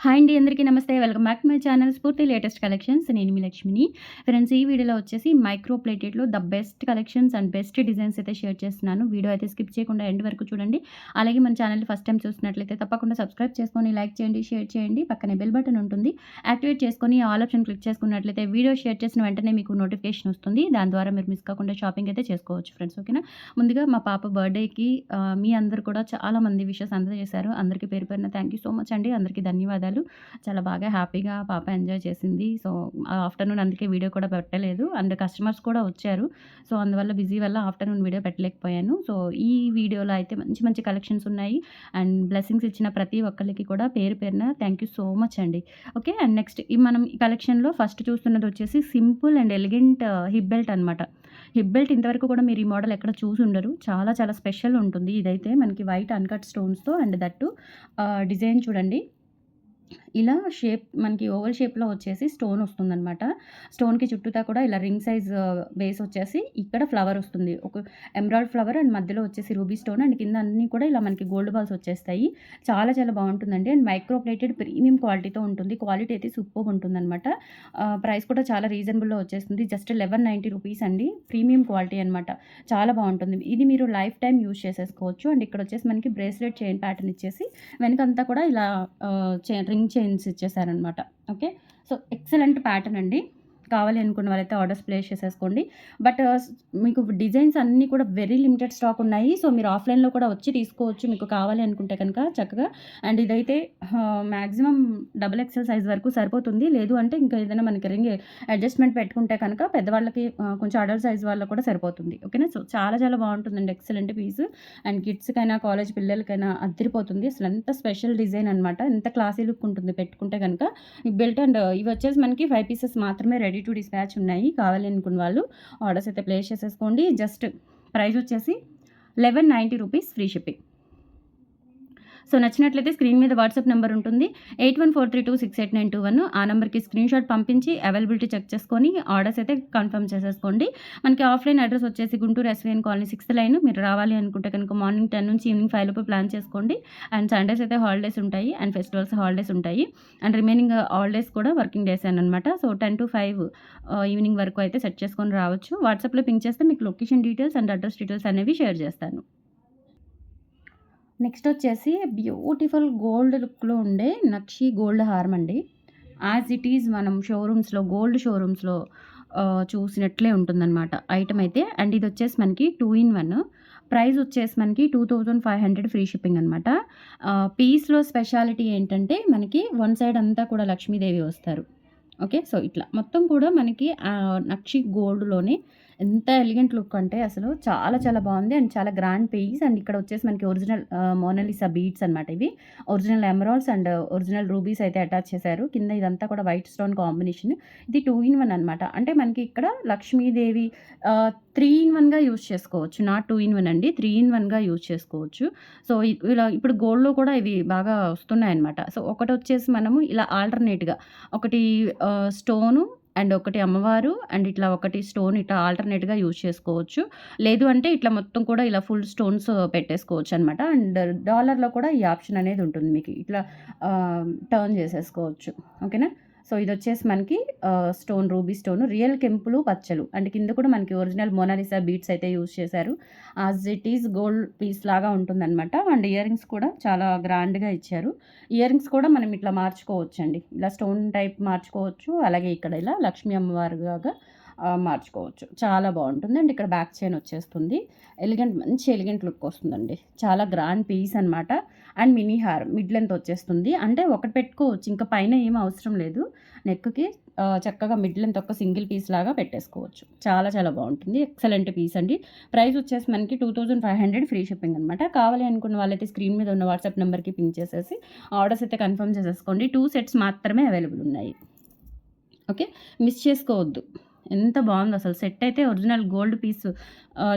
Hi అండి, అందరికీ నమస్తే. Welcome back to my channel Spoorthi latest collections. నేను మీ లక్ష్మిని. ఫ్రెండ్స్, ఈ వీడియోలో వచ్చేసి మైక్రో ప్లేటెడ్‌లో the best collections and best designs అయితే షేర్ చేస్తున్నాను. వీడియో అయితే స్కిప్ చేయకుండా ఎండ్ వరకు చూడండి. అలాగే మన ఛానల్‌ని ఫస్ట్ టైం చూస్తున్నట్లయితే తప్పకుండా సబ్స్క్రైబ్ చేసుకొని లైక్ చేయండి, షేర్ చేయండి. పక్కనే బెల్ బటన్ ఉంటుంది. యాక్టివేట్ చేసుకొని ఆల్ ఆప్షన్ క్లిక్ చేసుకున్నట్లయితే వీడియో షేర్ చేసిన వెంటనే మీకు నోటిఫికేషన్ వస్తుంది. దాని ద్వారా మీరు మిస్ కాకుండా షాపింగ్ అయితే చేసుకోవచ్చు ఫ్రెండ్స్. ఓకేనా? ముందుగా మా పాప బర్త్‌డేకి మీ అందరూ కూడా చాలామంది విషెస్ అందజేశారు. అందరికీ పేరు పేరున థ్యాంక్ యూ సో మచ్ అండి. అందరికీ ధన్యవాదాలు. చాలా బాగా హ్యాపీగా పాప ఎంజాయ్ చేసింది. సో, ఆఫ్టర్‌నూన్ అందుకే వీడియో కూడా పెట్టలేదు. అండ్ కస్టమర్స్ కూడా వచ్చారు. సో, అందువల్ల బిజీ వల్ల ఆఫ్టర్‌నూన్ వీడియో పెట్టలేకపోయాను. సో, ఈ వీడియోలో అయితే మంచి మంచి కలెక్షన్స్ ఉన్నాయి. అండ్ బ్లెస్సింగ్స్ ఇచ్చిన ప్రతి ఒక్కళ్ళకి కూడా పేరు పేరున థ్యాంక్ యూ సో మచ్ అండి. ఓకే. అండ్ నెక్స్ట్ మనం ఈ కలెక్షన్‌లో ఫస్ట్ చూస్తున్నది వచ్చేసి simple and elegant hip belt అనమాట. హిప్ బెల్ట్ ఇంతవరకు కూడా మీరు ఈ మోడల్ ఎక్కడ చూసుండరు. చాలా చాలా స్పెషల్ ఉంటుంది. ఇదైతే మనకి వైట్ అన్‌కట్ స్టోన్స్‌తో అండ్ దట్టు డిజైన్ చూడండి. ఇలా షేప్ మనకి ఓవల్ షేప్‌లో వచ్చేసి స్టోన్ వస్తుందనమాట. స్టోన్‌కి చుట్టూతా కూడా ఇలా రింగ్ సైజ్ బేస్ వచ్చేసి ఇక్కడ ఫ్లవర్ వస్తుంది. ఒక ఎమరాల్డ్ ఫ్లవర్ అండ్ మధ్యలో వచ్చేసి రూబీ స్టోన్ అండ్ కింద అన్నీ కూడా ఇలా మనకి గోల్డ్ బాల్స్ వచ్చేస్తాయి. చాలా చాలా బావుంటుందండి. అండ్ మైక్రో ప్లేటెడ్ ప్రీమియం క్వాలిటీతో ఉంటుంది. క్వాలిటీ అయితే సూపర్బ్ ఉంటుందనమాట. ప్రైస్ కూడా చాలా రీజనబుల్‌లో వచ్చేస్తుంది. జస్ట్ 1190 రూపీస్ అండి. ప్రీమియం క్వాలిటీ అనమాట. చాలా బావుంటుంది. ఇది మీరు లైఫ్ టైమ్ యూజ్ చేసేసుకోవచ్చు. అండ్ ఇక్కడ వచ్చేసి మనకి బ్రేస్లెట్ చైన్ ప్యాటర్న్ ఇచ్చేసి వెనకంతా కూడా ఇలా రింగ్ చైన్స్ ఇచ్చేసారనమాట. ఓకే. సో, ఎక్సలెంట్ ప్యాటర్న్ అండి. కావాలి అనుకున్న వాళ్ళైతే ఆర్డర్స్ ప్లేస్ చేసేసుకోండి. బట్ మీకు డిజైన్స్ అన్నీ కూడా వెరీ లిమిటెడ్ స్టాక్ ఉన్నాయి. సో, మీరు ఆఫ్‌లైన్‌లో కూడా వచ్చి తీసుకోవచ్చు మీకు కావాలి అనుకుంటే కనుక చక్కగా. అండ్ ఇదైతే మాక్సిమం డబుల్ ఎక్సెల్ సైజ్ వరకు సరిపోతుంది. లేదు అంటే ఇంకా ఏదైనా మనకి రింగ్ అడ్జస్ట్‌మెంట్ పెట్టుకుంటే కనుక పెద్దవాళ్ళకి కొంచెం అడల్ట్ సైజ్ వాళ్ళకి కూడా సరిపోతుంది. ఓకేనా? సో, చాలా చాలా బావుంటుందండి. Excellent piece. అండ్ కిడ్స్‌కైనా, కాలేజ్ పిల్లలకైనా అదిరిపోతుంది. అసలు ఎంత స్పెషల్ డిజైన్ అనమాట. ఎంత క్లాసీ లుక్ ఉంటుంది పెట్టుకుంటే గనుక. ఈ బెల్ట్ అండ్ ఇవి వచ్చేసి మనకి 5 పీసెస్ మాత్రమే రెడీ టు డిస్పాచ్ ఉన్నాయి. కావాలి అనుకున్న వాళ్ళు ఆర్డర్స్ అయితే ప్లేస్ చేసేసుకోండి. జస్ట్ ప్రైస్ వచ్చేసి 1190 రూపీస్ ఫ్రీ షిప్పింగ్. సో, నచ్చినట్లయితే స్క్రీన్ మీద వాట్సాప్ నెంబర్ ఉంటుంది. 8143268921 ఆ నెంబర్‌కి స్క్రీన్‌షాట్ పంపించి అవైలబిలిటీ చెక్ చేసుకొని ఆర్డర్స్ అయితే కన్ఫర్మ్ చేసేసుకోండి. మనకి ఆఫ్‌లైన్ అడ్రెస్ వచ్చేసి Guntur SVN colony 6th line. మీరు రావాలి అనుకుంటే కనుక మార్నింగ్ 10 నుంచి ఈవినింగ్ 5 లోపు ప్లాన్ చేసుకోండి. అండ్ సండేస్ అయితే హాలిడేస్ ఉంటాయి. అండ్ ఫెస్టివల్స్ హాలిడేస్ ఉంటాయి. అండ్ రిమైనింగ్ హాలిడేస్ కూడా వర్కింగ్ డేస్ అనమాట. సో, 10-5 ఈవినింగ్ వరకు అయితే సెట్ చేసుకొని రావచ్చు. వాట్సాప్‌లో పింగ్ చేస్తే మీకు location details and address details అనేవి షేర్ చేస్తాను. నెక్స్ట్ వచ్చేసి బ్యూటిఫుల్ గోల్డ్ లుక్‌లో ఉండే నక్షి గోల్డ్ హారం అండి. యాజ్ ఇట్ ఈజ్ మనం గోల్డ్ షోరూమ్స్‌లో చూసినట్లే ఉంటుందనమాట ఐటెమ్ అయితే. అండ్ ఇదొచ్చేసి మనకి 2 ఇన్ 1. ప్రైస్ వచ్చేసి మనకి 2500 ఫ్రీ షిప్పింగ్ అనమాట. పీస్‌లో స్పెషాలిటీ ఏంటంటే మనకి వన్ సైడ్ అంతా కూడా లక్ష్మీదేవి వస్తారు. ఓకే. సో, ఇట్లా మొత్తం కూడా మనకి నక్షి గోల్డ్‌లోనే ఎంత ఎలిగెంట్ లుక్ అంటే అసలు చాలా చాలా బావుంది. అండ్ చాలా గ్రాండ్ పీస్. అండ్ ఇక్కడ వచ్చేసి మనకి ఒరిజినల్ మోనాలిసా బీడ్స్ అనమాట ఇవి. Original emeralds and original rubies అయితే అటాచ్ చేశారు. కింద ఇదంతా కూడా వైట్ స్టోన్ కాంబినేషన్. ఇది 2 ఇన్ 1 అనమాట. అంటే మనకి ఇక్కడ లక్ష్మీదేవి 3 ఇన్ 1గా యూజ్ చేసుకోవచ్చు. నాట్ 2 ఇన్ 1 అండి. 3 ఇన్ 1గా యూజ్ చేసుకోవచ్చు. సో, ఇలా ఇప్పుడు గోల్డ్‌లో కూడా ఇవి బాగా వస్తున్నాయన్నమాట. సో, ఒకటొచ్చేసి మనము ఇలా ఆల్టర్‌నేట్‌గా ఒకటి స్టోను అండ్ ఒకటి అమ్మవారు అండ్ ఇట్లా ఒకటి స్టోన్ ఇట్లా ఆల్టర్‌నేట్‌గా యూజ్ చేసుకోవచ్చు. లేదు అంటే ఇట్లా మొత్తం కూడా ఇలా ఫుల్ స్టోన్స్ పెట్టేసుకోవచ్చనమాట. అండ్ డాలర్‌లో కూడా ఈ ఆప్షన్ అనేది ఉంటుంది మీకు. ఇట్లా టర్న్ చేసేసుకోవచ్చు. ఓకేనా? సో, ఇదొచ్చేసి మనకి స్టోన్ రూబీ స్టోను, రియల్ కెంపులు, పచ్చలు అండ్ కింద కూడా మనకి ఒరిజినల్ మోనాలిసా బీడ్స్ అయితే యూజ్ చేశారు. As it is gold piece లాగా ఉంటుందనమాట. అండ్ ఇయర్ రింగ్స్ కూడా చాలా గ్రాండ్‌గా ఇచ్చారు. ఇయర్ రింగ్స్ కూడా మనం ఇట్లా మార్చుకోవచ్చండి. ఇలా స్టోన్ టైప్ మార్చుకోవచ్చు. అలాగే ఇక్కడ ఇలా లక్ష్మీ అమ్మవారిలాగా మార్చుకోవచ్చు. చాలా బావుంటుంది. అండ్ ఇక్కడ బ్యాక్ చైన్ వచ్చేస్తుంది. మంచి ఎలిగెంట్ లుక్ వస్తుందండి. చాలా గ్రాండ్ పీస్ అనమాట. అండ్ మినీ హారం మిడ్ లెంత్ వచ్చేస్తుంది. అంటే ఒకటి పెట్టుకోవచ్చు. ఇంకా పైన ఏమి అవసరం లేదు. నెక్‌కి చక్కగా మిడ్ లెంత్ ఒక సింగిల్ పీస్ లాగా పెట్టేసుకోవచ్చు. చాలా చాలా బావుంటుంది. ఎక్సలెంట్ పీస్ అండి. ప్రైస్ వచ్చేసి మనకి 2500 ఫ్రీ షిప్పింగ్ అనమాట. కావాలి అనుకున్న వాళ్ళైతే స్క్రీన్ మీద ఉన్న వాట్సాప్ నెంబర్‌కి పింగ్ చేసేసి ఆర్డర్స్ అయితే కన్ఫర్మ్ చేసేసుకోండి. 2 సెట్స్ మాత్రమే అవైలబుల్ ఉన్నాయి. ఓకే. మిస్ చేసుకోవద్దు. ఎంత బావుందో అసలు. సెట్ అయితే ఒరిజినల్ గోల్డ్ పీస్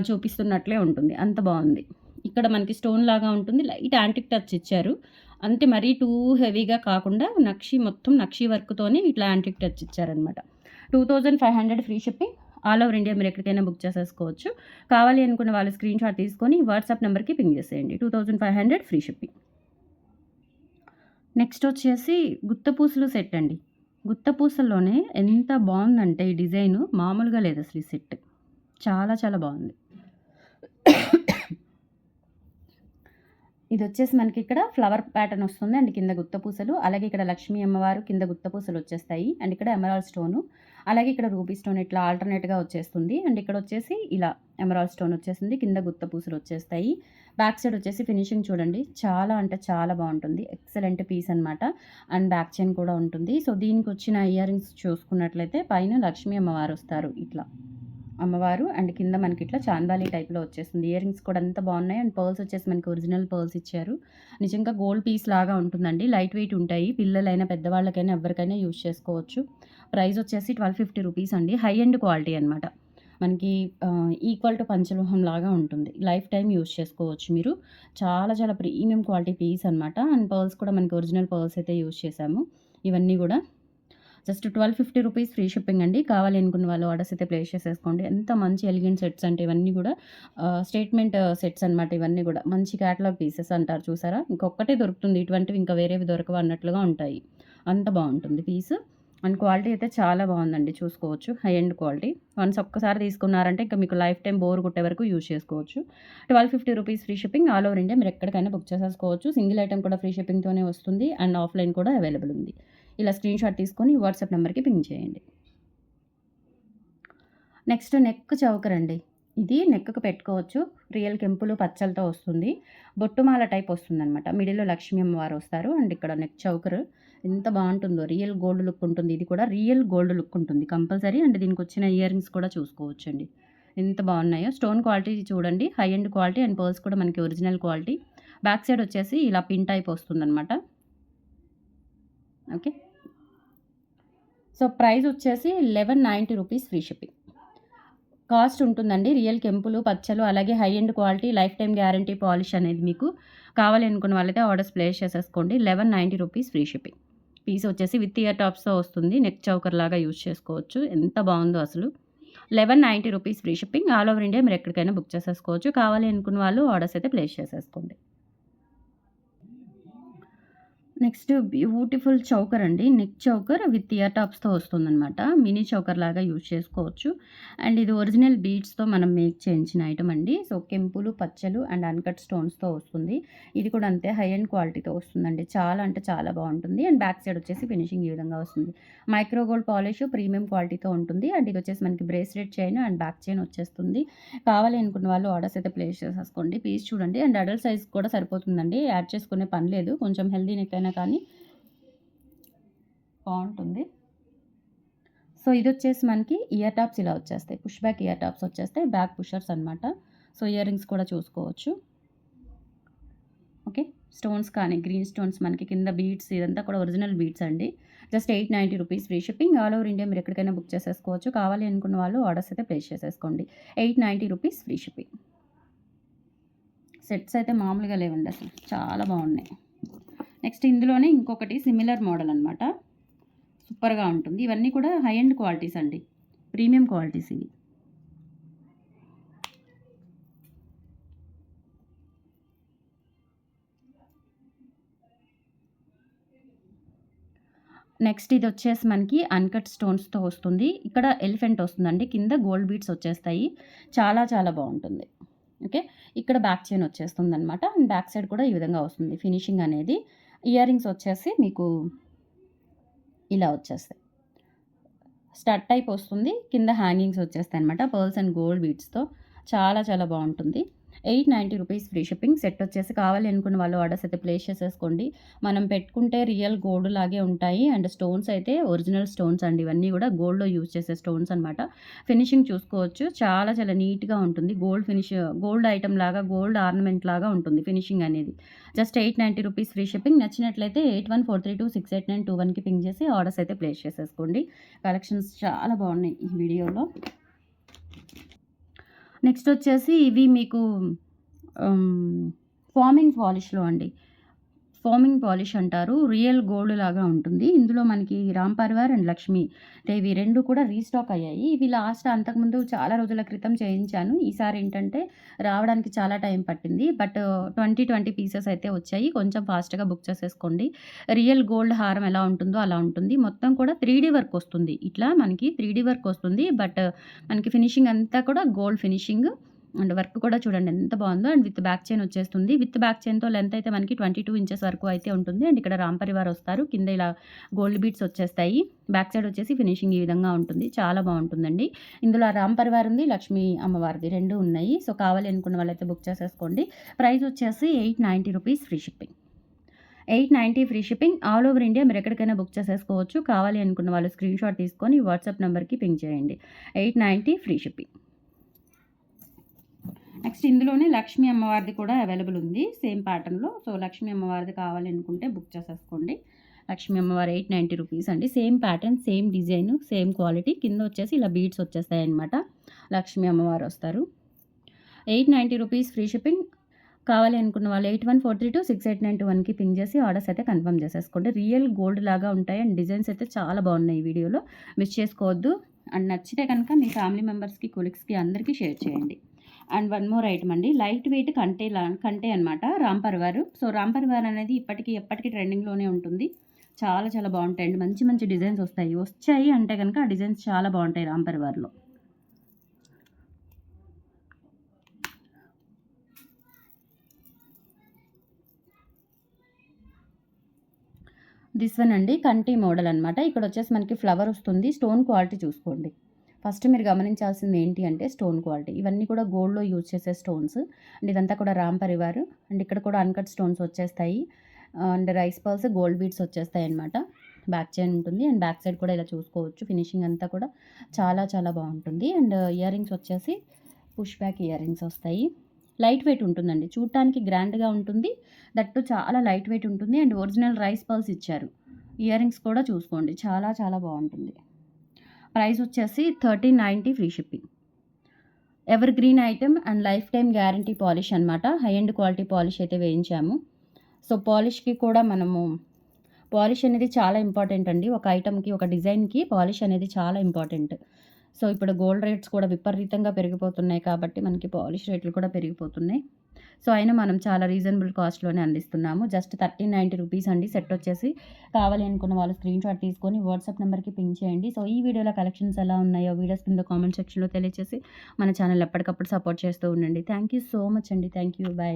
చూపిస్తున్నట్లే ఉంటుంది. అంత బావుంది. ఇక్కడ మనకి స్టోన్ లాగా ఉంటుంది. లైట్ యాంటిక్ టచ్ ఇచ్చారు. అంటే మరీ టూ హెవీగా కాకుండా మొత్తం నక్షి వర్క్‌తోని ఇట్లా యాంటిక్ టచ్ ఇచ్చారనమాట. 2500 free shipping. All over India మీరు ఎక్కడికైనా బుక్ చేసేసుకోవచ్చు. కావాలి అనుకున్న వాళ్ళు స్క్రీన్‌షాట్ తీసుకొని వాట్సాప్ నంబర్‌కి పింగ్ చేసేయండి. 2500 ఫ్రీ షిప్పింగ్. నెక్స్ట్ వచ్చేసి గుత్తపూసలు సెట్ అండి. గుత్తపూసల్లోనే ఎంత బావుందంటే ఈ డిజైను మామూలుగా లేదసలు ఈ సెట్. చాలా చాలా బావుంది. ఇదొచ్చేసి మనకిక్కడ ఫ్లవర్ ప్యాటర్న్ వస్తుంది. అండ్ కింద గుత్తపూసలు, అలాగే ఇక్కడ లక్ష్మీ అమ్మవారు కింద గుత్తపూసలు వచ్చేస్తాయి. అండ్ ఇక్కడ ఎమరాల్డ్ స్టోను, అలాగే ఇక్కడ రూబీ స్టోన్ ఇట్లా ఆల్టర్‌నేట్‌గా వచ్చేస్తుంది. అండ్ ఇక్కడొచ్చేసి ఇలా ఎమరాల్డ్ స్టోన్ వచ్చేసింది. కింద గుత్తపూసలు వచ్చేస్తాయి. బ్యాక్ సైడ్ వచ్చేసి ఫినిషింగ్ చూడండి. చాలా అంటే చాలా బావుంటుంది. ఎక్సలెంట్ పీస్ అనమాట. అండ్ బ్యాక్ చైన్ కూడా ఉంటుంది. సో, దీనికొచ్చిన ఇయర్ రింగ్స్ చూసుకున్నట్లయితే పైన లక్ష్మీ అమ్మవారొస్తారు ఇట్లా. అమ్మవారు అండ్ కింద మనకి ఇట్లా చాందాలి టైప్‌లో వచ్చేస్తుంది. ఇయర్ రింగ్స్ కూడా అంత బాగున్నాయి. అండ్ పర్ల్స్ వచ్చేసి మనకి ఒరిజినల్ పర్ల్స్ ఇచ్చారు. నిజంగా గోల్డ్ పీస్ లాగా ఉంటుందండి. లైట్ వెయిట్ ఉంటాయి. పిల్లలైనా, పెద్దవాళ్ళకైనా ఎవరికైనా యూజ్ చేసుకోవచ్చు. ప్రైస్ వచ్చేసి 1250 రూపీస్ అండి. హై ఎండ్ క్వాలిటీ అనమాట. మనకి ఈక్వల్ టు పంచలోహం లాగా ఉంటుంది. లైఫ్ టైమ్ యూజ్ చేసుకోవచ్చు మీరు. చాలా చాలా ప్రీమియం క్వాలిటీ పీస్ అనమాట. అండ్ పర్ల్స్ కూడా మనకి ఒరిజినల్ పర్ల్స్ అయితే యూజ్ చేశాము. ఇవన్నీ కూడా జస్ట్ 1250 రూపీస్ ఫ్రీ షిప్పింగ్ అండి. కావాలి అనుకున్న వాళ్ళు ఆర్డర్స్ అయితే ప్లేస్ చేసేసుకోండి. ఎంత మంచి ఎలిగెంట్ సెట్స్ అంటే ఇవన్నీ కూడా స్టేట్మెంట్ సెట్స్ అనమాట. ఇవన్నీ కూడా మంచి క్యాటలాగ్ పీసెస్ అంటారు చూసారా, ఇంకొక్కటే దొరుకుతుంది ఇటువంటివి, ఇంకా వేరేవి దొరకవు అన్నట్లుగా ఉంటాయి. అంత బాగుంటుంది పీస్. అండ్ క్వాలిటీ అయితే చాలా బాగుందండి, చూసుకోవచ్చు. High end quality. వన్స్ ఒక్కసారి తీసుకున్నారంటే ఇంకా మీకు లైఫ్ టైం బోర్ కొట్టే వరకు యూజ్ చేసుకోవచ్చు. 1250 rupees free shipping. All over India మీరు ఎక్కడికైనా బుక్ చేసేసుకోవచ్చు. సింగిల్ ఐటమ్ కూడా ఫ్రీ షిప్పింగ్తోనే వస్తుంది. అండ్ ఆఫ్లైన్ కూడా అవైలబుల్ ఉంది. ఇలా స్క్రీన్ షాట్ తీసుకొని వాట్సాప్ నెంబర్కి పింగ్ చేయండి. నెక్స్ట్ నెక్ చౌకర్ అండి. ఇది నెక్‌కి పెట్టుకోవచ్చు. రియల్ కెంపులు పచ్చలతో వస్తుంది. బొట్టుమాల టైప్ వస్తుందనమాట. మిడిల్‌లో లక్ష్మీ అమ్మవారు వస్తారు. అండ్ ఇక్కడ నెక్ చౌకర్ ఎంత బాగుంటుందో, రియల్ గోల్డ్ లుక్ ఉంటుంది. ఇది కూడా రియల్ గోల్డ్ లుక్ ఉంటుంది కంపల్సరీ. అండ్ దీనికొచ్చిన ఇయర్ రింగ్స్ కూడా చూసుకోవచ్చండి. ఎంత బాగున్నాయో. స్టోన్ క్వాలిటీ చూడండి. High end quality. And pearls కూడా మనకి ఒరిజినల్ క్వాలిటీ. బ్యాక్ సైడ్ వచ్చేసి ఇలా పిన్ టైప్ వస్తుందనమాట. ఓకే. సో, ప్రైస్ వచ్చేసి 1190 రూపీస్ ఫ్రీ షిప్పింగ్. కాస్ట్ ఉంటుందండి. రియల్ కెంపులు, పచ్చలు, అలాగే high end quality, life time guarantee polish అనేది మీకు కావాలి అనుకున్న వాళ్ళైతే ఆర్డర్స్ ప్లేస్ చేసేసుకోండి. 1190 రూపీస్ ఫ్రీ షిప్పింగ్. పీస్ వచ్చేసి విత్ ఇయర్ టాప్స్‌తో వస్తుంది. నెక్ చౌకర్ లాగా యూజ్ చేసుకోవచ్చు. ఎంత బాగుందో అసలు. 1190 rupees free shipping. All over India మీరు ఎక్కడికైనా బుక్ చేసేసుకోవచ్చు. కావాలి అనుకున్న వాళ్ళు ఆర్డర్స్ అయితే ప్లేస్ చేసేసుకోండి. నెక్స్ట్ బ్యూటిఫుల్ చౌకర్ అండి. నెక్ చౌకర్ విత్ ఇయర్ టాప్స్‌తో వస్తుందనమాట. మినీ చౌకర్ లాగా యూజ్ చేసుకోవచ్చు. అండ్ ఇది ఒరిజినల్ బీడ్స్‌తో మనం మేక్ చేయించిన ఐటమ్ అండి. సో, కెంపులు, పచ్చలు అండ్ అన్‌కట్ స్టోన్స్‌తో వస్తుంది. ఇది కూడా అంతే హై ఎండ్ క్వాలిటీతో వస్తుందండి. చాలా అంటే చాలా బాగుంటుంది. అండ్ బ్యాక్ సైడ్ వచ్చేసి ఫినిషింగ్ ఈ విధంగా వస్తుంది. మైక్రో గోల్డ్ పాలిష్ ప్రీమియం క్వాలిటీతో ఉంటుంది. అండ్ ఇది వచ్చేసి మనకి bracelet chain and back chain వచ్చేస్తుంది. కావాలి అనుకున్న వాళ్ళు ఆర్డర్స్ అయితే ప్లేస్ చేసేసుకోండి. పీస్ చూడండి. అండ్ అడల్ట్ సైజ్ కూడా సరిపోతుందండి. యాడ్ చేసుకునే పని లేదు. కొంచెం హెల్తీ నెక్ అయినా కానీ బావుంటుంది. సో, ఇదొచ్చేసి మనకి ఇయర్ టాప్స్ ఇలా వచ్చేస్తాయి. పుష్ బ్యాక్ ఇయర్ టాప్స్ వచ్చేస్తాయి. బ్యాక్ పుషర్స్ అనమాట. సో, ఇయర్ రింగ్స్ కూడా చూసుకోవచ్చు. ఓకే. స్టోన్స్ కానీ గ్రీన్ స్టోన్స్ మనకి కింద బీడ్స్ ఇదంతా కూడా ఒరిజినల్ బీడ్స్ అండి. Just 890 rupees free shipping. All over India మీరు ఎక్కడికైనా బుక్ చేసేసుకోవచ్చు. కావాలి అనుకున్న వాళ్ళు ఆర్డర్స్ అయితే ప్లేస్ చేసేసుకోండి. 890 రూపీస్ ఫ్రీ షిప్పింగ్. సెట్స్ అయితే మామూలుగా లేవండి అసలు. చాలా బాగున్నాయి. నెక్స్ట్ ఇందులోనే ఇంకొకటి సిమిలర్ మోడల్ అనమాట. సూపర్‌గా ఉంటుంది. ఇవన్నీ కూడా హై ఎండ్ క్వాలిటీస్ అండి. ప్రీమియం క్వాలిటీస్ ఇవి. నెక్స్ట్ ఇదొచ్చేసి మనకి అన్‌కట్ స్టోన్స్‌తో వస్తుంది. ఇక్కడ ఎలిఫెంట్ వస్తుందండి. కింద గోల్డ్ బీడ్స్ వచ్చేస్తాయి. చాలా చాలా బాగుంటుంది. ఓకే. ఇక్కడ బ్యాక్ చైన్ వచ్చేస్తుందనమాట. అండ్ బ్యాక్ సైడ్ కూడా ఈ విధంగా వస్తుంది ఫినిషింగ్ అనేది. ఇయర్ రింగ్స్ వచ్చేసి మీకు ఇలా వచ్చేస్తాయి. స్టడ్ టైప్ వస్తుంది. కింద హ్యాంగింగ్స్ వచ్చేస్తాయన్నమాట. పర్ల్స్ అండ్ గోల్డ్ బీడ్స్‌తో చాలా చాలా బాగుంటుంది. 890 రూపీస్ ఫ్రీ షిప్పింగ్. సెట్ వచ్చేసి కావాలి అనుకున్న వాళ్ళు ఆర్డర్స్ అయితే ప్లేస్ చేసేసుకోండి. మనం పెట్టుకుంటే రియల్ గోల్డ్ లాగే ఉంటాయి. అండ్ స్టోన్స్ అయితే ఒరిజినల్ స్టోన్స్ అండి. ఇవన్నీ కూడా గోల్డ్‌లో యూజ్ చేసే స్టోన్స్ అనమాట. ఫినిషింగ్ చూసుకోవచ్చు. చాలా చాలా నీట్‌గా ఉంటుంది. గోల్డ్ ఫినిష్, గోల్డ్ ఐటెమ్ లాగా, గోల్డ్ ఆర్నమెంట్ లాగా ఉంటుంది ఫినిషింగ్ అనేది. Just 890 rupees free shipping. నచ్చినట్లయితే 8143268921కి పింగ్ చేసి ఆర్డర్స్ అయితే ప్లేస్ చేసేసుకోండి. కలెక్షన్స్ చాలా బాగున్నాయి ఈ వీడియోలో. నెక్స్ట్ వచ్చేసి ఇవి మీకు ఫార్మింగ్ పాలిష్‌లో అండి. ఫోమింగ్ పాలిష్ అంటారు. రియల్ గోల్డ్ లాగా ఉంటుంది. ఇందులో మనకి రామ్ పరివార్ అండ్ లక్ష్మీ దేవి 2 కూడా రీస్టాక్ అయ్యాయి. ఇవి లాస్ట్ అంతకుముందు చాలా రోజుల క్రితం చేయించాను. ఈసారి ఏంటంటే రావడానికి చాలా టైం పట్టింది. బట్ 20 పీసెస్ అయితే వచ్చాయి. కొంచెం ఫాస్ట్‌గా బుక్ చేసేసుకోండి. రియల్ గోల్డ్ హారం ఎలా ఉంటుందో అలా ఉంటుంది. మొత్తం కూడా 3డీ వర్క్ వస్తుంది. ఇట్లా మనకి 3డీ వర్క్ వస్తుంది. బట్ మనకి ఫినిషింగ్ అంతా కూడా గోల్డ్ ఫినిషింగ్. అండ్ వర్క్ కూడా చూడండి ఎంత బాగుందో. అండ్ విత్ బ్యాక్ చైన్ వచ్చేస్తుంది. విత్ బ్యాక్ చైన్‌తో లెంత్ అయితే మనకి 22 ఇంచెస్ వరకు అయితే ఉంటుంది. అండ్ ఇక్కడ రామ్ పరివార్ వస్తారు. కింద ఇలా గోల్డ్ బీడ్స్ వచ్చేస్తాయి. బ్యాక్ సైడ్ వచ్చేసి ఫినిషింగ్ ఈ విధంగా ఉంటుంది. చాలా బాగుంటుందండి. ఇందులో రామ్ పరివార్ ఉంది, లక్ష్మీ అమ్మవారిది 2 ఉన్నాయి. సో కావాలి అనుకున్న వాళ్ళైతే బుక్ చేసేసుకోండి. ప్రైస్ వచ్చేసి ₹890 free shipping. 890 free shipping. All over India మీరు ఎక్కడికైనా బుక్ చేసేసుకోవచ్చు. కావాలి అనుకున్న వాళ్ళు స్క్రీన్‌షాట్ తీసుకొని వాట్సాప్ నంబర్‌కి పింగ్ చేయండి. 890 ఫ్రీ షిప్పింగ్. నెక్స్ట్ ఇందులోనే లక్ష్మీ అమ్మవారిది కూడా అవైలబుల్ ఉంది సేమ్ ప్యాటర్న్‌లో. సో లక్ష్మీ అమ్మవారిది కావాలి అనుకుంటే బుక్ చేసేసుకోండి. లక్ష్మీ అమ్మవారు ₹890 అండి. Same pattern, same design, same quality. కింద వచ్చేసి ఇలా బీడ్స్ వచ్చేస్తాయన్నమాట. లక్ష్మీ అమ్మవారు వస్తారు. ₹890 ఫ్రీ షిప్పింగ్. కావాలి అనుకున్న వాళ్ళు 8143268921కి పింగ్ చేసి ఆర్డర్స్ అయితే కన్ఫర్మ్ చేసేసుకోండి. రియల్ గోల్డ్ లాగా ఉంటాయి. అండ్ డిజైన్స్ అయితే చాలా బాగున్నాయి ఈ వీడియోలో. మిస్ చేసుకోవద్దు. అండ్ నచ్చితే కనుక మీ ఫ్యామిలీ మెంబర్స్‌కి, కొలీగ్స్‌కి అందరికీ షేర్ చేయండి. అండ్ వన్ మోర్ ఐటమ్ అండి. లైట్ వెయిట్ కంటే అనమాట రామ్ పరివార్. సో రామ్ పరివార్ అనేది ఎప్పటికీ ట్రెండింగ్‌లోనే ఉంటుంది. చాలా చాలా బాగుంటాయండి. మంచి మంచి డిజైన్స్ వచ్చాయి అంటే కనుక ఆ డిజైన్స్ చాలా బాగుంటాయి రామ్ పరివార్‌లో. దిస్ వన్ అండి. కంటి మోడల్ అనమాట. ఇక్కడ వచ్చేసి మనకి ఫ్లవర్ వస్తుంది. స్టోన్ క్వాలిటీ చూసుకోండి. ఫస్ట్ మీరు గమనించాల్సింది ఏంటి అంటే స్టోన్ క్వాలిటీ. ఇవన్నీ కూడా గోల్డ్‌లో యూజ్ చేసే స్టోన్స్. అండ్ ఇదంతా కూడా రామ్ పరివార్. అండ్ ఇక్కడ కూడా అన్‌కట్ స్టోన్స్ వచ్చేస్తాయి. And rice pearls, gold beads వచ్చేస్తాయన్నమాట. బ్యాక్ చైన్ ఉంటుంది. అండ్ బ్యాక్ సైడ్ కూడా ఇలా చూసుకోవచ్చు. ఫినిషింగ్ అంతా కూడా చాలా చాలా బాగుంటుంది. అండ్ ఇయర్ రింగ్స్ వచ్చేసి పుష్ బ్యాక్ ఇయర్ రింగ్స్ వస్తాయి. లైట్ వెయిట్ ఉంటుందండి. చూడటానికి గ్రాండ్‌గా ఉంటుంది. దట్టు చాలా లైట్ వెయిట్ ఉంటుంది. అండ్ ఒరిజినల్ రైస్ పర్ల్స్ ఇచ్చారు. ఇయర్ రింగ్స్ కూడా చూసుకోండి. చాలా చాలా బాగుంటుంది. ప్రైస్ వచ్చేసి 1390 free shipping. Evergreen item and life time guarantee polish అనమాట. హై ఎండ్ క్వాలిటీ పాలిష్ అయితే వేయించాము. సో పాలిష్‌కి కూడా పాలిష్ అనేది చాలా ఇంపార్టెంట్ అండి. ఒక ఐటెమ్‌కి, ఒక డిజైన్‌కి పాలిష్ అనేది చాలా ఇంపార్టెంట్. సో ఇప్పుడు గోల్డ్ రేట్స్ కూడా విపరీతంగా పెరిగిపోతున్నాయి కాబట్టి మనకి పాలిష్ రేట్లు కూడా పెరిగిపోతున్నాయి. సో అయినా మనం చాలా రీజనబుల్ కాస్ట్‌లోనే అందిస్తున్నాము. జస్ట్ ₹1390 అండి. సెట్ వచ్చేసి కావాలి అనుకున్న వాళ్ళు స్క్రీన్‌షాట్ తీసుకొని వాట్సాప్ నెంబర్‌కి పింగ్ చేయండి. సో ఈ వీడియోలో కలెక్షన్స్ ఎలా ఉన్నాయో వీడియోస్ కింద కామెంట్ సెక్షన్‌లో తెలియజేసి మన ఛానల్ ఎప్పటికప్పుడు సపోర్ట్ చేస్తూ ఉండండి. థ్యాంక్ యూ సో మచ్ అండి. Thank you. బై.